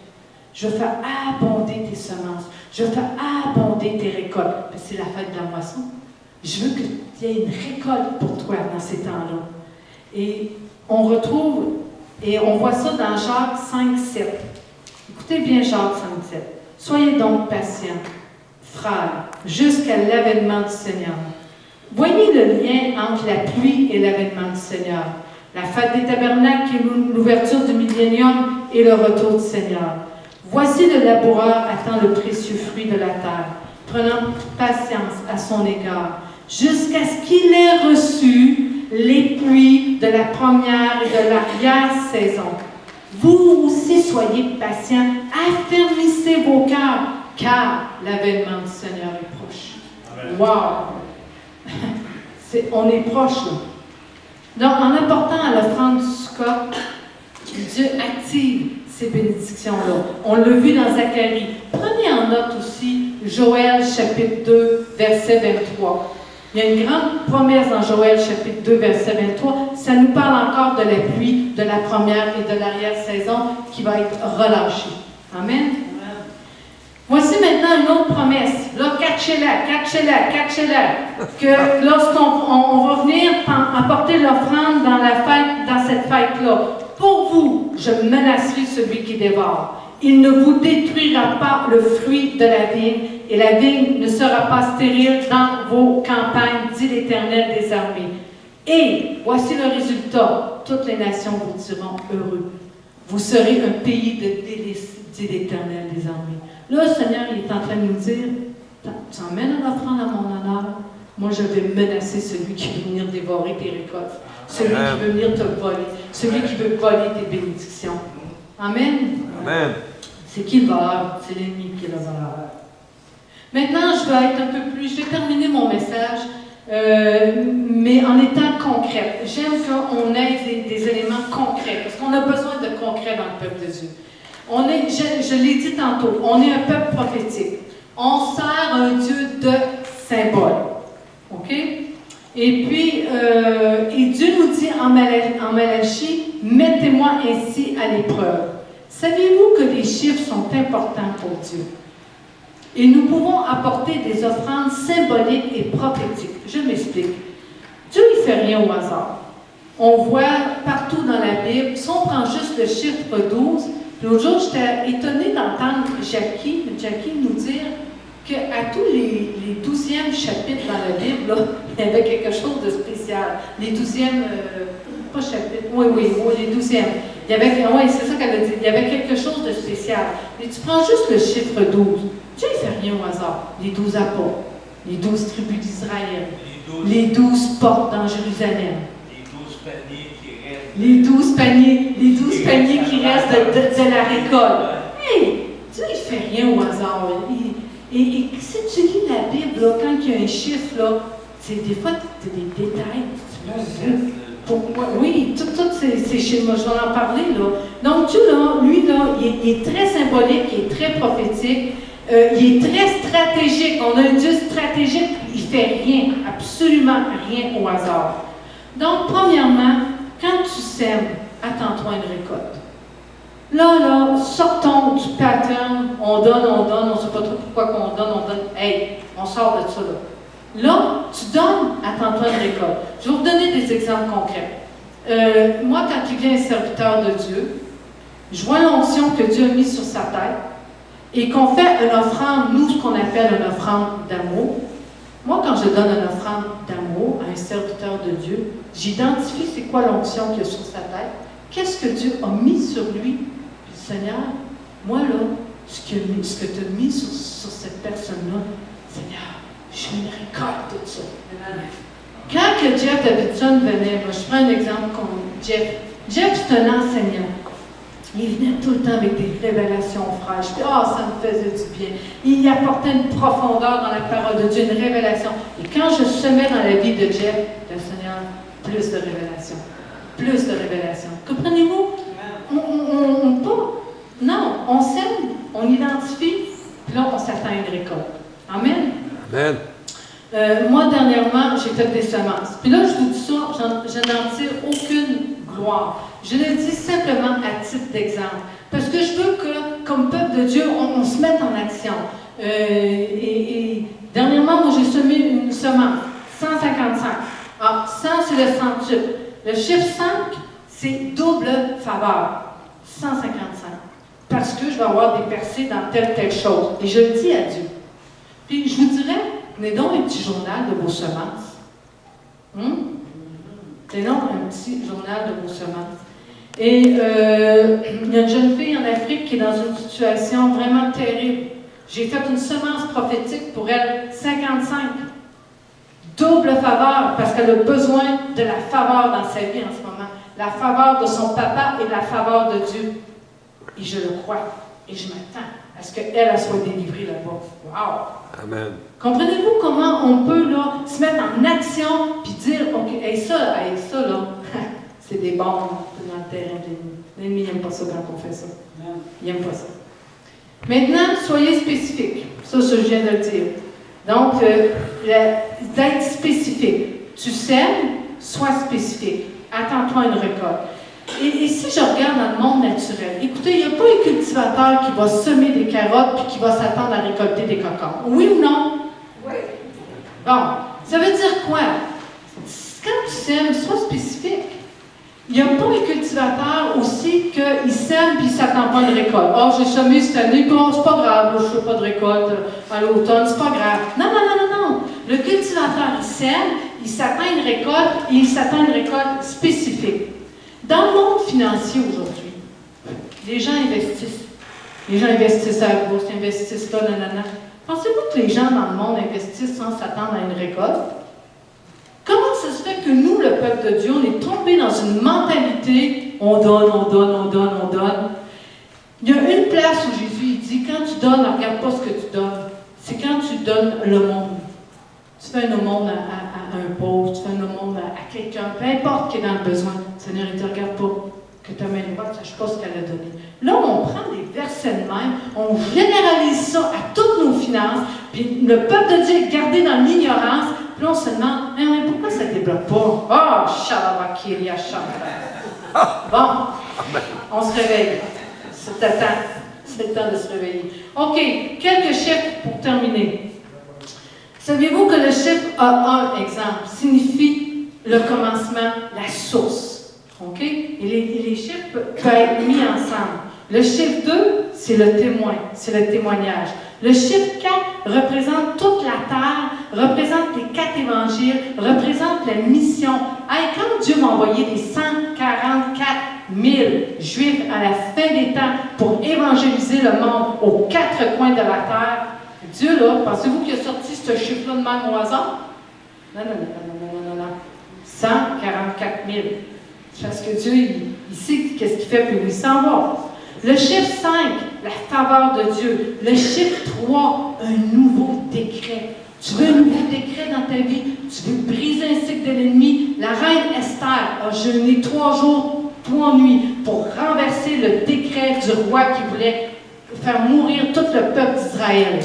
Je veux faire abonder tes semences. Je veux faire abonder tes récoltes. Parce que c'est la fête de la moisson. Je veux qu'il y ait une récolte pour toi dans ces temps-là. Et on retrouve, et on voit ça dans Jacques 5, 7. Écoutez bien Jacques 5, 7. Soyez donc patients, frères, jusqu'à l'avènement du Seigneur. Voyez le lien entre la pluie et l'avènement du Seigneur. La fête des tabernacles qui est l'ouverture du millénium et le retour du Seigneur. Voici le laboureur attend le précieux fruit de la terre, prenant patience à son égard, jusqu'à ce qu'il ait reçu les pluies de la première et de l'arrière-saison. Vous aussi soyez patients, affermissez vos cœurs, car l'avènement du Seigneur est proche. Amen. Wow! On est proche, là. Donc, en apportant à l'offrande du Sukkot, Dieu active ces bénédictions-là. On l'a vu dans Zacharie. Prenez en note aussi Joël chapitre 2, verset 23. Il y a une grande promesse dans Joël chapitre 2, verset 23. Ça nous parle encore de la pluie, de la première et de l'arrière-saison qui va être relâchée. Amen. Voici maintenant une autre promesse. Là, catchez-la. Que lorsqu'on va venir apporter l'offrande dans cette fête-là, pour vous, je menacerai celui qui dévore. Il ne vous détruira pas le fruit de la vigne, et la vigne ne sera pas stérile dans vos campagnes, dit l'Éternel des armées. Et voici le résultat. Toutes les nations vous diront heureux. Vous serez un pays de délices, dit l'Éternel des armées. Là, le Seigneur, il est en train de nous dire, tu emmènes une offrande à mon honneur, moi je vais menacer celui qui veut venir dévorer tes récoltes, celui qui veut venir te voler, celui qui veut voler tes bénédictions. Amen. Amen. C'est qui le voleur? C'est l'ennemi qui est le voleur. Maintenant, je vais terminer mon message, mais en étant concrète. J'aime qu'on ait des éléments concrets, parce qu'on a besoin de concret dans le peuple de Dieu. Je l'ai dit tantôt, on est un peuple prophétique. On sert un Dieu de symboles. OK? Et puis, et Dieu nous dit en Malachie, « Mettez-moi ainsi à l'épreuve. » Saviez-vous que les chiffres sont importants pour Dieu? Et nous pouvons apporter des offrandes symboliques et prophétiques. Je m'explique. Dieu ne fait rien au hasard. On voit partout dans la Bible, si on prend juste le chiffre 12, l'autre jour, j'étais étonnée d'entendre Jackie nous dire qu'à tous les 12e chapitres dans la Bible, là, il y avait quelque chose de spécial. Les 12e, pas chapitres, oui, les 12e. Il y avait, oui, c'est ça qu'elle a dit, il y avait quelque chose de spécial. Et tu prends juste le chiffre 12. Dieu ne fait rien au hasard. Les 12 apôtres, les 12 tribus d'Israël, les 12 portes dans Jérusalem. Les 12 paniers qui restent de la récolte. Hey, Dieu ne fait rien au hasard. Et si tu lis la Bible, là, quand il y a un chiffre, là, c'est des fois des détails. Pourquoi? Oui, tout c'est chez moi, je vais en parler. Là. Donc Dieu, là, lui, là, il est très symbolique, il est très prophétique, il est très stratégique. On a un Dieu stratégique, il ne fait rien, absolument rien au hasard. Donc, premièrement, quand tu sèmes, attends-toi à une récolte. Là, sortons du pattern, on donne, on ne sait pas trop pourquoi qu'on donne, hey, on sort de ça, là. Là, tu donnes, attends-toi à une récolte. Je vais vous donner des exemples concrets. Moi, quand il vient un serviteur de Dieu, je vois l'onction que Dieu a mise sur sa tête et qu'on fait une offrande, nous, ce qu'on appelle une offrande d'amour. Moi, quand je donne une offrande d'amour à un serviteur de Dieu, j'identifie c'est quoi l'onction qu'il y a sur sa tête, qu'est-ce que Dieu a mis sur lui. Puis, Seigneur, moi, là, ce que tu as mis sur cette personne-là, Seigneur, je fais une récolte de ça. Quand que Jeff Davidson venait, moi, je prends un exemple comme Jeff. Jeff, c'est un enseignant. Il venait tout le temps avec des révélations fraîches. Puis, ça me faisait du bien. Il apportait une profondeur dans la parole de Dieu, une révélation. Et quand je semais dans la vie de Jeff, le Seigneur, plus de révélations. Plus de révélations. Comprenez-vous? Non, on sème, on identifie, puis là, on s'attend à une récolte. Amen? Amen. Moi, dernièrement, j'ai fait des semences. Puis là, je vous dis ça, je n'en tire aucune gloire. Je le dis simplement à titre d'exemple. Parce que je veux que, comme peuple de Dieu, on se mette en action. Et dernièrement, moi, j'ai semé une semence, 155. 100, c'est le centuple. Le chiffre 5, c'est double faveur, 155. Parce que je vais avoir des percées dans telle chose. Et je le dis à Dieu. Puis je vous dirais, tenez donc un petit journal de vos semences. Tenez donc un petit journal de vos semences. Et il y a une jeune fille en Afrique qui est dans une situation vraiment terrible. J'ai fait une semence prophétique pour elle, 55. Double faveur, parce qu'elle a besoin de la faveur dans sa vie en ce moment. La faveur de son papa et la faveur de Dieu. Et je le crois. Et je m'attends à ce qu'elle soit délivrée là-bas. Wow! Amen. Comprenez-vous comment on peut là, se mettre en action puis dire, OK, ça là, c'est des bombes dans le terrain de l'ennemi. L'ennemi n'aime pas ça quand on fait ça. Il n'aime pas ça. Maintenant, soyez spécifiques. Ça, je viens de le dire. Donc, d'être spécifique. Tu sèmes, sois spécifique. Attends-toi à une récolte. Et si je regarde dans le monde naturel, écoutez, il n'y a pas un cultivateur qui va semer des carottes puis qui va s'attendre à récolter des cocombes. Oui ou non? Oui. Bon, ça veut dire quoi? Quand tu sèmes, sois spécifique. Il n'y a pas un cultivateur aussi qu'il sème puis il ne s'attend pas à une récolte. J'ai semé cette année, bon, c'est pas grave, je ne fais pas de récolte à l'automne, c'est pas grave. Non. Le cultivateur, il sème, il s'attend à une récolte et il s'attend à une récolte spécifique. Dans le monde financier aujourd'hui, les gens investissent. Les gens investissent à la bourse, ils investissent là, nanana. Pensez-vous que les gens dans le monde investissent sans s'attendre à une récolte? Comment ça se fait que nous, le peuple de Dieu, on est tombé dans une mentalité, on donne. Il y a une place où Jésus il dit, quand tu donnes, ne regarde pas ce que tu donnes. C'est quand tu donnes le monde. Tu fais un aumône à un pauvre, tu fais un aumône à quelqu'un, peu importe qui est dans le besoin. Seigneur, il ne te regarde pas. Que ta main droite ne sache pas ce qu'elle a donné. Là, on prend des versets de même, on généralise ça à toutes nos finances, puis le peuple de Dieu est gardé dans l'ignorance, puis là, on se demande, mais pourquoi cette débloque pas. Ah, Shalabakiria Shabbat. Bon, on se réveille. C'est le temps. C'est le temps de se réveiller. OK, quelques chiffres pour terminer. Saviez-vous que le chiffre A1, exemple, signifie le commencement, la source? OK? Et les chiffres peuvent être mis ensemble. Le chiffre 2, c'est le témoin, c'est le témoignage. Le chiffre 4 représente toute la terre, représente les 4 évangiles, représente la mission. Hey, quand Dieu m'a envoyé les 144 000 Juifs à la fin des temps pour évangéliser le monde aux 4 coins de la terre, Dieu, là, pensez-vous qu'il a sorti ce chiffre-là de même au hasard? Non. 144 000. C'est parce que Dieu, il sait qu'est-ce qu'il fait, puis il s'en va. Le chiffre 5, la faveur de Dieu. Le chiffre 3, un nouveau décret. Tu veux un nouveau décret dans ta vie? Tu veux briser un cycle de l'ennemi? La reine Esther a jeûné 3 jours, 3 nuits pour renverser le décret du roi qui voulait faire mourir tout le peuple d'Israël.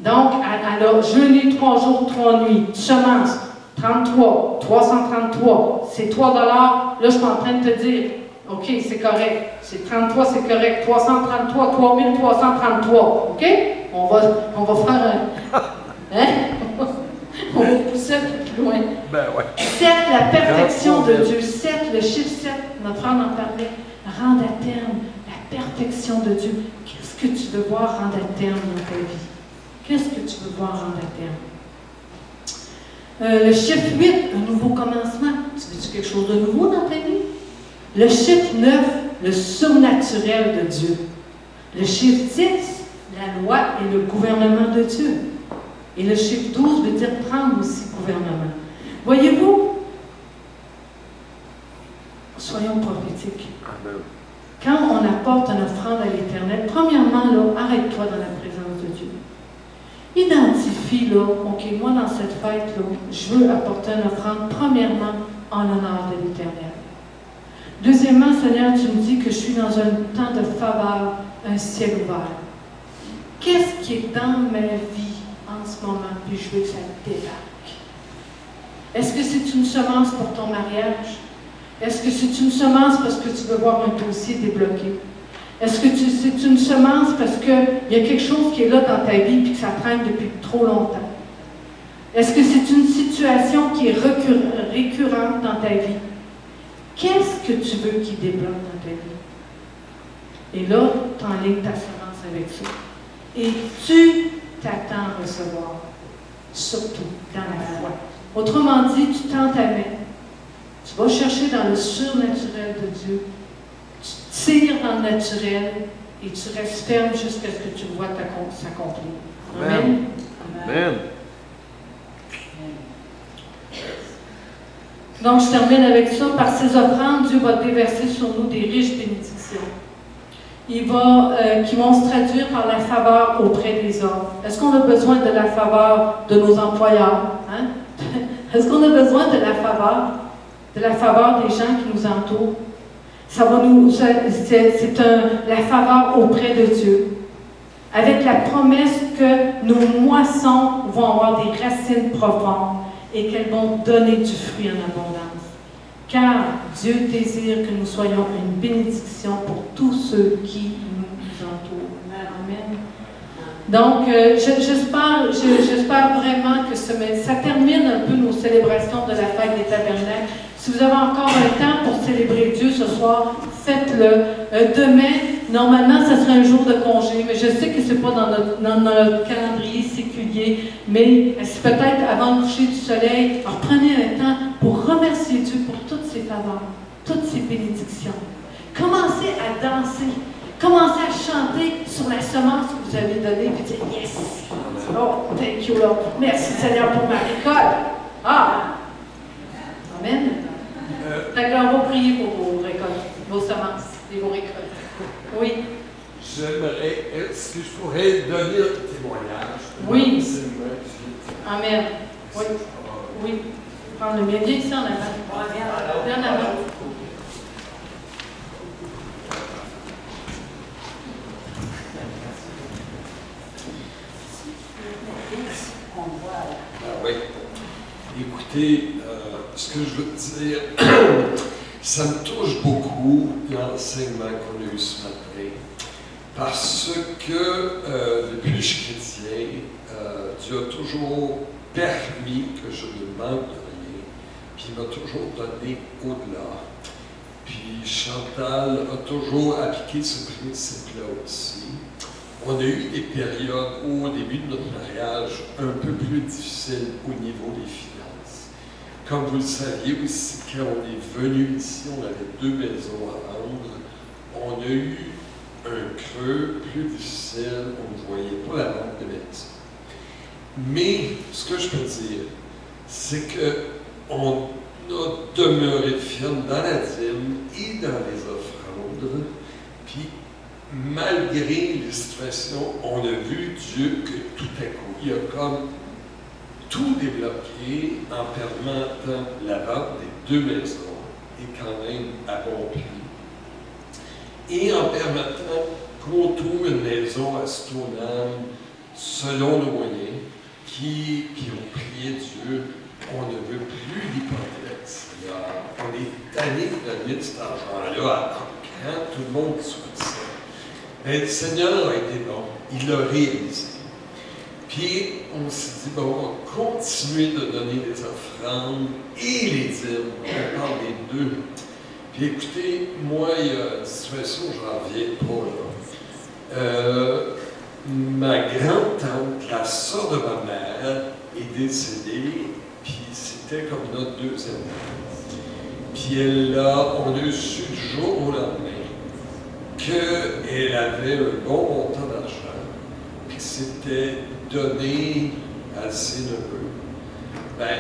Donc, elle a jeûné 3 jours, 3 nuits. Semence, 33, 333, c'est 3 $. Là, je suis en train de te dire, OK, c'est correct. C'est 33, c'est correct. 333, 3333. OK? On va faire un... Hein? On va pousser un peu plus loin. Ben ouais. 7, la perfection de Dieu. 7, le chiffre 7, notre frère en parlait. Rendre à terme la perfection de Dieu. Qu'est-ce que tu veux voir rendre à terme dans ta vie? Qu'est-ce que tu veux voir rendre à terme? Le chiffre 8, un nouveau commencement. Tu veux-tu quelque chose de nouveau dans ta vie? Le chiffre 9, le surnaturel de Dieu. Le chiffre 10, la loi et le gouvernement de Dieu. Et le chiffre 12 veut dire prendre aussi gouvernement. Voyez-vous, soyons prophétiques. Quand on apporte une offrande à l'Éternel, premièrement, là, arrête-toi dans la présence de Dieu. Identifie, là, OK, moi dans cette fête-là, je veux apporter une offrande, premièrement, en l'honneur de l'Éternel. Deuxièmement, Seigneur, tu me dis que je suis dans un temps de faveur, un ciel ouvert. Qu'est-ce qui est dans ma vie en ce moment, puis je veux que ça débarque? Est-ce que c'est une semence pour ton mariage? Est-ce que c'est une semence parce que tu veux voir un dossier débloqué? Est-ce que c'est une semence parce qu'il y a quelque chose qui est là dans ta vie et que ça traîne depuis trop longtemps? Est-ce que c'est une situation qui est récurrente dans ta vie? Qu'est-ce que tu veux qu'il débloque dans ta vie? Et là, tu enlignes ta semence avec ça. Et tu t'attends à recevoir, surtout dans la foi. Autrement dit, tu tends ta main. Tu vas chercher dans le surnaturel de Dieu. Tu tires dans le naturel et tu restes ferme jusqu'à ce que tu vois s'accomplir. Amen. Amen. Donc, je termine avec ça. Par ses offrandes, Dieu va déverser sur nous des riches bénédictions. Qui vont se traduire par la faveur auprès des hommes. Est-ce qu'on a besoin de la faveur de nos employeurs? Hein? Est-ce qu'on a besoin de la faveur des gens qui nous entourent? C'est la faveur auprès de Dieu. Avec la promesse que nos moissons vont avoir des racines profondes et qu'elles vont donner du fruit en abondance. Car Dieu désire que nous soyons une bénédiction pour tous ceux qui nous entourent. Amen. Donc, j'espère vraiment que ça termine un peu nos célébrations de la fête des tabernacles. Si vous avez encore un temps pour célébrer Dieu ce soir, faites-le. Demain, normalement, ça serait un jour de congé, mais je sais que ce n'est pas dans notre calendrier séculier, mais c'est peut-être avant le coucher du soleil. Alors, prenez un temps pour remercier Dieu pour toutes ses faveurs, toutes ses bénédictions. Commencez à danser. Commencez à chanter sur la semence que vous avez donnée, puis dire « Yes! Oh, thank you, Lord! Merci, Seigneur, pour ma récolte! » Ah! Amen! Fait qu'on va prier pour vos récoltes, vos semences et vos récoltes. Oui? J'aimerais, est-ce que je pourrais donner un témoignage? Oui. Amen. Oui. Oui. Prends le mien. Viens ici en avant. Viens en avant. Oui. Écoutez, que je veux te dire, ça me touche beaucoup l'enseignement qu'on a eu ce matin. Parce que depuis que je suis chrétien, Dieu a toujours permis que je ne manque de rien, puis il m'a toujours donné au-delà. Puis Chantal a toujours appliqué ce principe-là aussi. On a eu des périodes au début de notre mariage un peu plus difficiles au niveau des finances. Comme vous le saviez aussi, quand on est venu ici, on avait 2 maisons à vendre. On a eu un creux plus difficile, on ne voyait pas la vente de maison. Mais ce que je peux dire, c'est qu'on a demeuré ferme dans la dîme et dans les offrandes. Puis, malgré les situations, on a vu Dieu que tout à coup, il a comme tout débloqué en permettant la vente des 2 maisons et quand même à bon prix. Et en permettant qu'on trouve une maison à Stoneham selon nos moyens, qui ont prié Dieu, on ne veut plus d'hypothèque. On est tanné de donner cet argent-là à quand tout le monde souhaite ça. Mais le Seigneur a été bon, il l'a réalisé. Puis on s'est dit, bon, on va continuer de donner des offrandes et les dîmes. On parle des 2. Puis écoutez, moi, il y a une situation où je n'en reviens pas là. Ma grande-tante, la sœur de ma mère, est décédée, puis c'était comme notre 2e mère. Puis on a su du jour au lendemain qu'elle avait un bon montant d'argent, puis que c'était donné à ses neveux. Bien,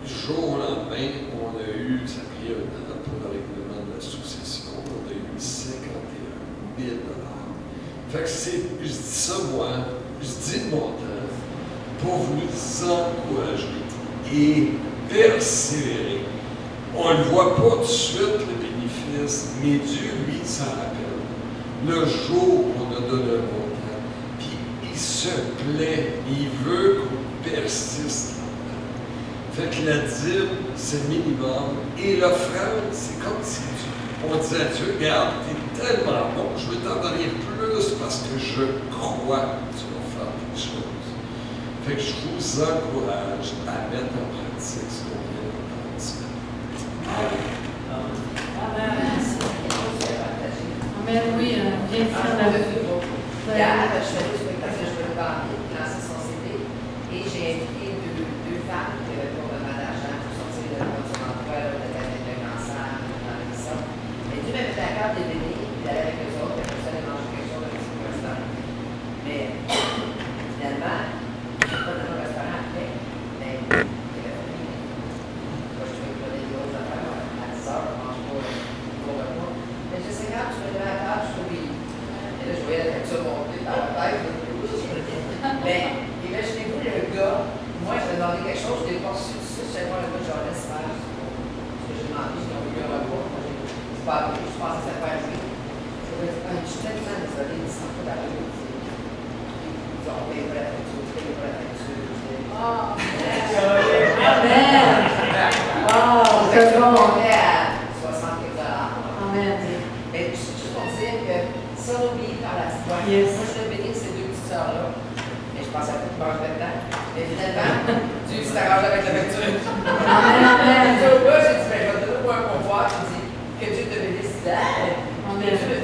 du jour au lendemain, on a eu, ça a pris un an pour le règlement de la succession, on a eu 51 000 $. Fait que je dis ça moi, je dis de mon temps pour vous encourager et persévérer. On ne voit pas tout de suite le bénéfice, mais Dieu, lui, s'en rappelle. Le jour où on a donné un montant, puis il se plaît, il veut qu'on persiste là-dedans. Fait que la dîme, c'est le minimum, et l'offrande, c'est comme si on disait à Dieu, regarde, t'es tellement bon, je vais t'en donner plus parce que je crois que tu vas faire quelque chose. Fait que je vous encourage à mettre en pratique ce qu'on vient d'entendre ce matin. Amen, oui, bien faire la Hier, je fais des spectacles de Joël Barbier qui lançait son CD et j'ai invité deux femmes qui avaient pas vraiment d'argent pour sortir de leur emploi, de un cancer, dans l'émission. Mais Dieu m'avait fait à cœur de les bénir, puis d'aller avec eux autres, puis ça allait manger quelque chose dans un petit restaurant. Mais finalement, je n'ai pas dans un restaurant après, mais il avait fait moi, je trouvais qu'il y avait des autres affaires à 10 heures, on mange pas pour le repas. Mais je sais quand je me levais à la table, je trouvais. Et là, je voyais la facture monter par la tête. Mais imaginez-vous le gars, moi, je lui ai demandé quelque chose, je l'ai pas reçu tout de suite, je savais pas le gars, je laisse faire. Parce que j'ai demandé, j'ai envoyé un repas. C'est pas arrivé, je pensais que ça allait arriver. Je suis tellement désolée, ils ne sont pas d'arriver. Ils ont payé pour la facture, payé pour la facture. Amen. Wow, c'est bon. On est à 60 $. Amen. Mais juste pour dire que si on oublie par la petite voix, Yes. moi je l'ai béni ces 2 petites sœurs-là, mais je pensais pas qu'ils mangent dedans. Mais finalement, Dieu s'est arrangé avec la facture. Amen. J'ai dit au gars, j'ai dit, ben, je vais te donner un pouvoir. J'ai dit, que Dieu te bénisse. Que Dieu me